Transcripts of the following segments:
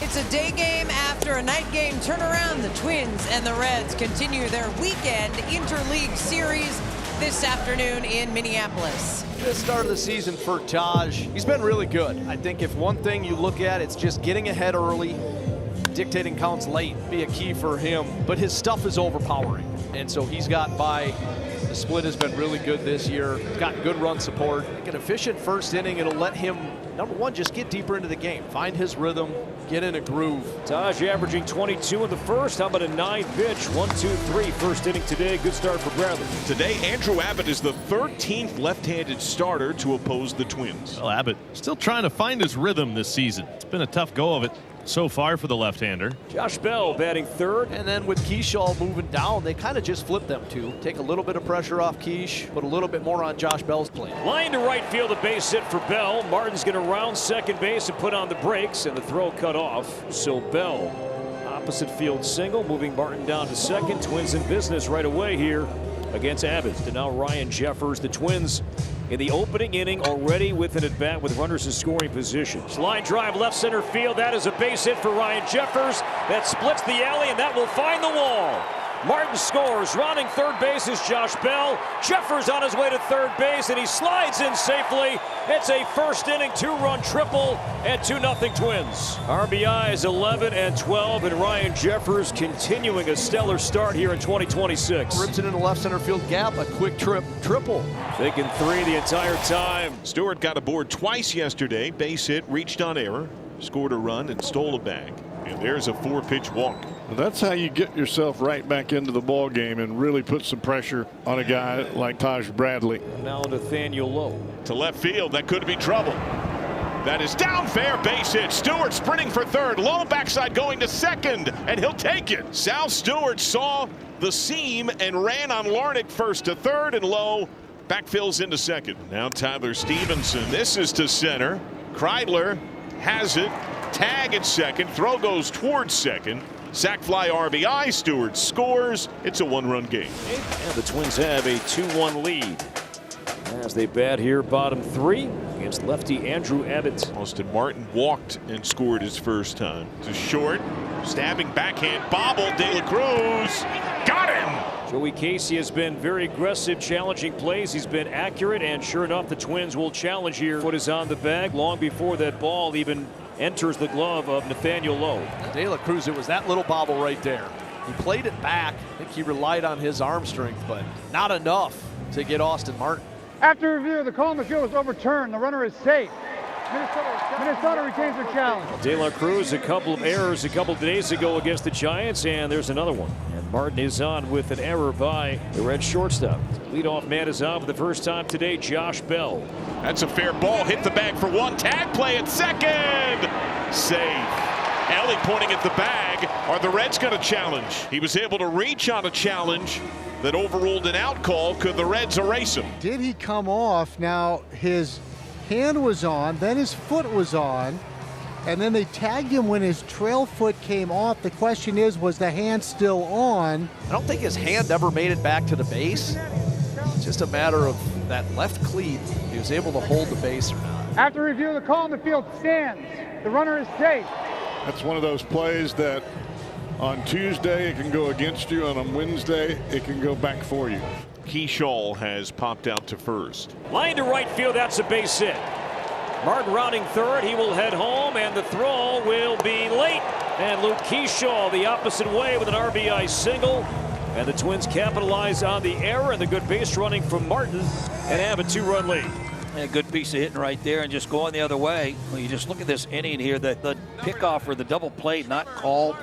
It's a day game after a night game turnaround. The Twins and the Reds continue their weekend interleague series this afternoon in Minneapolis. The start of the season for Taj, he's been really good. I think if one thing you look at, it's just getting ahead early, dictating counts late be a key for him, but his stuff is overpowering. And so he's gotten by. The split has been really good this year. He's got good run support. An efficient first inning, it'll let him, number one, just get deeper into the game, find his rhythm, get in a groove. Taj averaging 22 in the first. How about a 9-pitch? 1-2-3 first inning today. Good start for Bradley. Today, Andrew Abbott is the 13th left-handed starter to oppose the Twins. Well, Abbott still trying to find his rhythm this season. It's been a tough go of it so far for the left-hander. Josh Bell batting third. And then with Keyshaw moving down, they kind of just flip them two. Take a little bit of pressure off Keish, put a little bit more on Josh Bell's plate. Line to right field, a base hit for Bell. Martin's going to round second base and put on the brakes, and the throw cut off. So Bell, opposite field single, moving Martin down to second. Twins in business right away here against Abbott. And now Ryan Jeffers. The Twins in the opening inning already with an at-bat with runners in scoring position. Line drive left center field. That is a base hit for Ryan Jeffers. That splits the alley, and that will find the wall. Martin scores. Rounding third base is Josh Bell. Jeffers on his way to third base, and he slides in safely. It's a first inning two-run triple and 2-0 Twins. RBIs 11 and 12, and Ryan Jeffers continuing a stellar start here in 2026. Rips it in the left center field gap, a quick triple. Thinking three the entire time. Stewart got aboard twice yesterday. Base hit, reached on error, scored a run, and stole a bag. And there's a 4-pitch walk. That's how you get yourself right back into the ball game and really put some pressure on a guy like Taj Bradley. Now Nathaniel Lowe. To left field, that could be trouble. That is down, fair base hit. Stewart sprinting for third. Low backside going to second, and he'll take it. Sal Stewart saw the seam and ran on Larnach first to third, and Lowe backfills into second. Now Tyler Stevenson. This is to center. Kreidler has it. Tag at second. Throw goes towards second. Sac fly RBI. Stewart scores. It's a one-run game. And the Twins have a 2-1 lead as they bat here bottom three against lefty Andrew Abbott. Austin Martin walked and scored his first time. To short. Stabbing backhand bobble. De La Cruz got him. Joey Casey has been very aggressive, challenging plays. He's been accurate, and sure enough, the Twins will challenge here. Foot is on the bag long before that ball even enters the glove of Nathaniel Lowe. De La Cruz, it was that little bobble right there. He played it back. I think he relied on his arm strength, but not enough to get Austin Martin. After review, the call on the field is overturned. The runner is safe. Minnesota retains their challenge. De La Cruz, a couple of errors a couple of days ago against the Giants, and there's another one. And Martin is on with an error by the Red shortstop. Leadoff man is on for the first time today, Josh Bell. That's a fair ball. Hit the bag for one. Tag play at second. Save. Ellie pointing at the bag. Are the Reds going to challenge? He was able to reach on a challenge that overruled an out call. Could the Reds erase him? Did he come off? Now his hand was on, then his foot was on, and then they tagged him when his trail foot came off. The question is, was the hand still on? I don't think his hand ever made it back to the base. It's just a matter of that left cleat. If he was able to hold the base or not. After review, the call on the field stands. The runner is safe. That's one of those plays that on Tuesday it can go against you, and on Wednesday it can go back for you. Keyshaw has popped out to first. Line to right field, that's a base hit. Martin rounding third, he will head home, and the throw will be late. And Luke Keyshaw the opposite way with an RBI single. And the Twins capitalize on the error and the good base running from Martin and have a 2-run lead. And a good piece of hitting right there and just going the other way. When you just look at this inning here, the pickoff or the double play not called,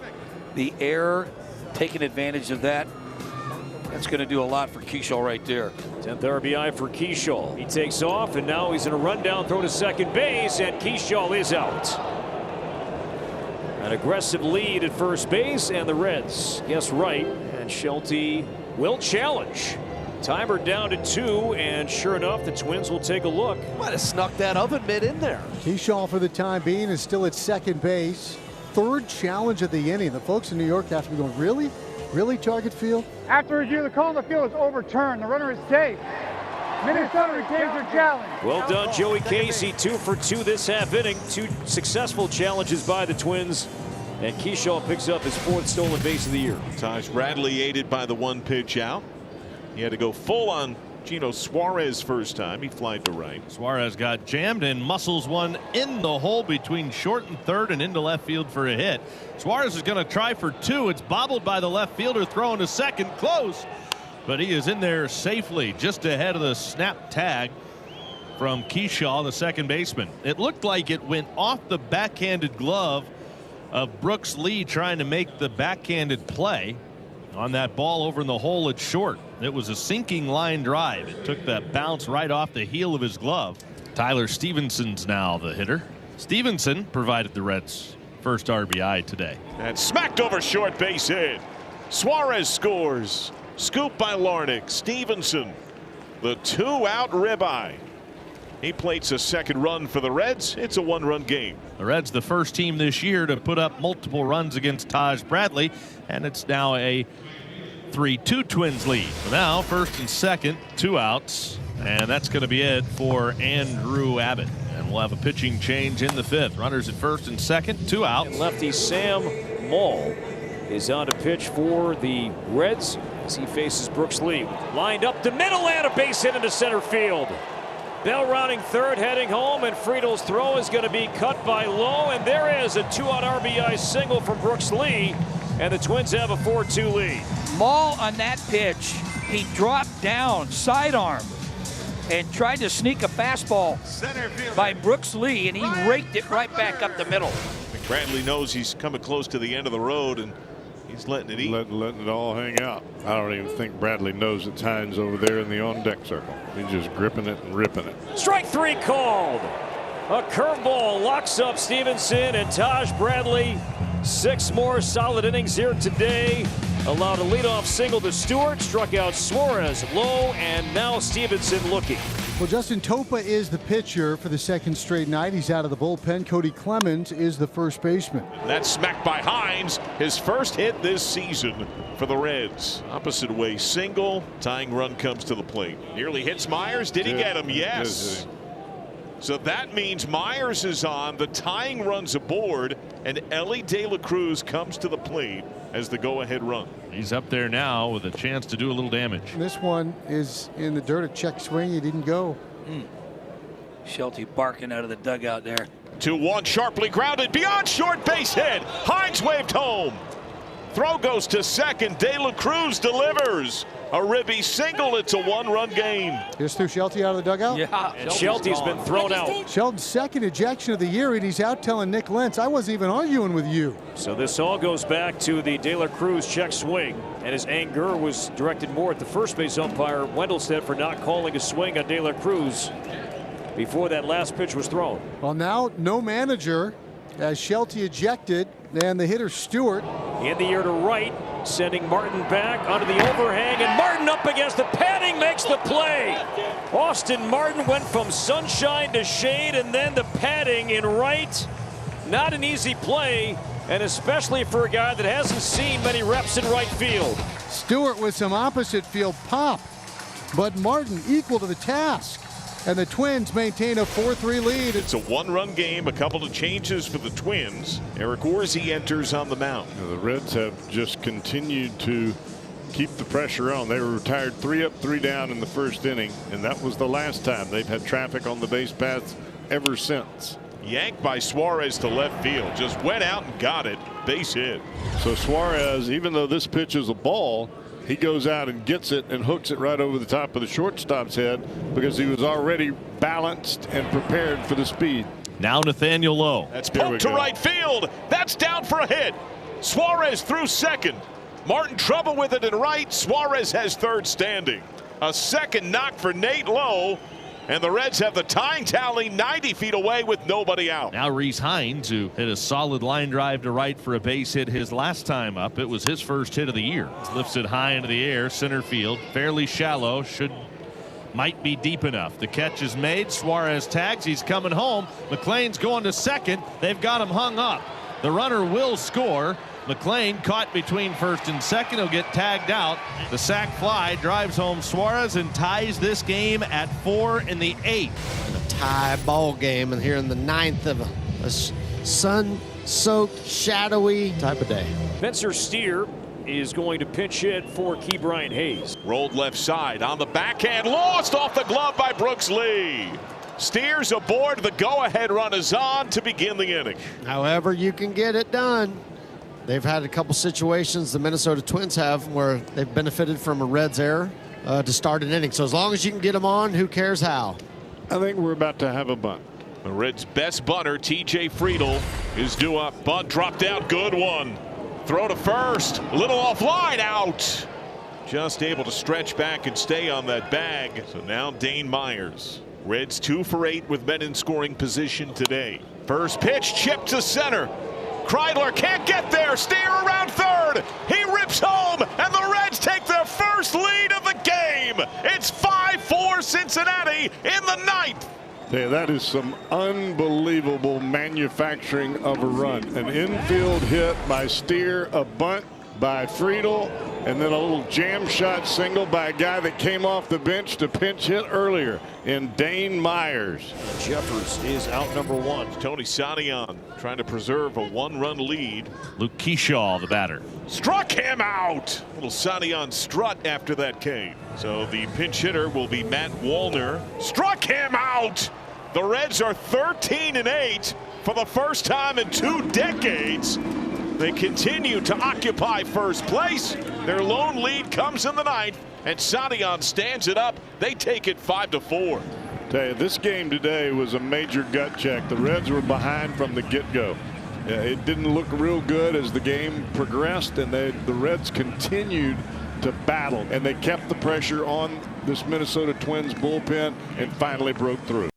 the error, taking advantage of that. That's going to do a lot for Keyshaw right there. 10th RBI for Keyshaw. He takes off, and now he's in a rundown throw to second base, and Keyshaw is out. An aggressive lead at first base, and the Reds guess right, and Schulte will challenge. Timer down to 2, and sure enough, the Twins will take a look. Might have snuck that oven mitt in there. Keyshaw for the time being is still at second base. Third challenge of the inning. The folks in New York have to be going, really? Really, Target Field? After review, the call on the field is overturned. The runner is safe. Minnesota retains their challenge. Well done, Joey Casey. 2 for 2 this half inning. 2 successful challenges by the Twins. And Keyshaw picks up his 4th stolen base of the year. Taj Bradley aided by the 1 pitch out. He had to go full on Gino Suarez first time. He flied to right. Suarez got jammed and muscles one in the hole between short and third and into left field for a hit. Suarez is going to try for 2. It's bobbled by the left fielder, throwing to second, close, but he is in there safely just ahead of the snap tag from Keyshaw, the second baseman. It looked like it went off the backhanded glove of Brooks Lee trying to make the backhanded play on that ball over in the hole at short. It was a sinking line drive. It took that bounce right off the heel of his glove. Tyler Stevenson's now the hitter. Stevenson provided the Reds' first RBI today. And smacked over short, base hit. Suarez scores. Scoop by Larnach. Stevenson, the 2-out ribeye. He plates a second run for the Reds. It's a 1-run game. The Reds, the first team this year to put up multiple runs against Taj Bradley, and it's now a 3-2 Twins lead. So now first and second, 2 outs, and that's going to be it for Andrew Abbott. And we'll have a pitching change in the 5th. Runners at first and second, 2 out. And lefty Sam Moll is on to pitch for the Reds as he faces Brooks Lee. Lined up the middle and a base hit into center field. Bell rounding third, heading home, and Friedel's throw is going to be cut by Lowe, and there is a 2-out RBI single from Brooks Lee, and the Twins have a 4-2 lead. Moll on that pitch, he dropped down, sidearm, and tried to sneak a fastball by Brooks Lee, and he raked it right back up the middle. Bradley knows he's coming close to the end of the road, and he's letting it eat. Letting it all hang out. I don't even think Bradley knows it's Hines over there in the on-deck circle. He's just gripping it and ripping it. Strike 3 called. A curveball locks up Stevenson, and Taj Bradley, 6 more solid innings here today. Allowed a leadoff single to Stewart, struck out Suarez, Lowe, and now Stevenson looking. Well, Justin Topa is the pitcher for the second straight night. He's out of the bullpen. Cody Clemens is the first baseman. That's smacked by Hines, his first hit this season for the Reds. Opposite way single, tying run comes to the plate. Nearly hits Myers. Did he get him? Yes. So that means Myers is on, the tying run's aboard, and Ellie De La Cruz comes to the plate as the go-ahead run. He's up there now with a chance to do a little damage. This one is in the dirt, a check swing. He didn't go. Shelty barking out of the dugout there. 2-1, sharply grounded beyond short, base hit. Hines waved home. Throw goes to second. De La Cruz delivers a ribby single. It's a 1-run game. Just threw Shelty out of the dugout? Yeah. And Shelty's been thrown out. Shelton's second ejection of the year, and he's out telling Nick Lentz, I wasn't even arguing with you. So this all goes back to the De La Cruz check swing, and his anger was directed more at the first base umpire Wendelstedt for not calling a swing on De La Cruz before that last pitch was thrown. Well, now no manager as Shelty ejected, and the hitter Stewart. In the air to right, sending Martin back onto the overhang, and Martin up against the padding makes the play. Austin Martin went from sunshine to shade, and then the padding in right. Not an easy play, and especially for a guy that hasn't seen many reps in right field. Stewart with some opposite field pop, but Martin equal to the task. And the Twins maintain a 4-3 lead. It's a 1-run game, a couple of changes for the Twins. Eric Orsi enters on the mound. The Reds have just continued to keep the pressure on. They were retired 3 up, 3 down in the first inning, and that was the last time. They've had traffic on the base paths ever since. Yanked by Suarez to left field. Just went out and got it. Base hit. So Suarez, even though this pitch is a ball, he goes out and gets it and hooks it right over the top of the shortstop's head because he was already balanced and prepared for the speed. Now Nathaniel Lowe. That's poked to right field. That's down for a hit. Suarez through second. Martin trouble with it in right. Suarez has third standing. A second knock for Nate Lowe. And the Reds have the tying tally 90 feet away with nobody out. Now Reese Hines, who hit a solid line drive to right for a base hit his last time up. It was his first hit of the year. Lifts it high into the air, center field, fairly shallow, might be deep enough. The catch is made. Suarez tags. He's coming home. McLean's going to second. They've got him hung up. The runner will score. McLean caught between first and second. He'll get tagged out. The sac fly drives home Suarez and ties this game at 4 in the 8th. A tie ball game, and here in the 9th of a sun-soaked, shadowy type of day. Spencer Steer is going to pinch hit for Key Bryant Hayes. Rolled left side on the backhand, lost off the glove by Brooks Lee. Steers aboard, the go-ahead run is on to begin the inning. However you can get it done. They've had a couple situations, the Minnesota Twins have, where they've benefited from a Reds error to start an inning. So as long as you can get them on, who cares how? I think we're about to have a bunt. The Reds' best bunter, TJ Friedl, is due up. Bunt dropped out, good one. Throw to first, a little offline, out. Just able to stretch back and stay on that bag. So now Dane Myers. Reds 2 for 8 with men in scoring position today. First pitch, chip to center. Kreidler can't get there. Steer around third. He rips home, and the Reds take their first lead of the game. It's 5-4 Cincinnati in the ninth. Yeah, that is some unbelievable manufacturing of a run. An infield hit by Steer, a bunt by Friedl, and then a little jam shot single by a guy that came off the bench to pinch hit earlier in Dane Myers. Jeffers is out number 1. Tony Sanion trying to preserve a 1-run lead. Luke Keyshaw, the batter. Struck him out. Little Sanion strut after that came. So the pinch hitter will be Matt Wallner. Struck him out. The Reds are 13-8 for the first time in 2 decades. They continue to occupy first place. Their lone lead comes in the ninth, and Sanion stands it up. They take it 5-4. Tell you, this game today was a major gut check. The Reds were behind from the get-go. It didn't look real good as the game progressed, and the Reds continued to battle, and they kept the pressure on this Minnesota Twins bullpen and finally broke through.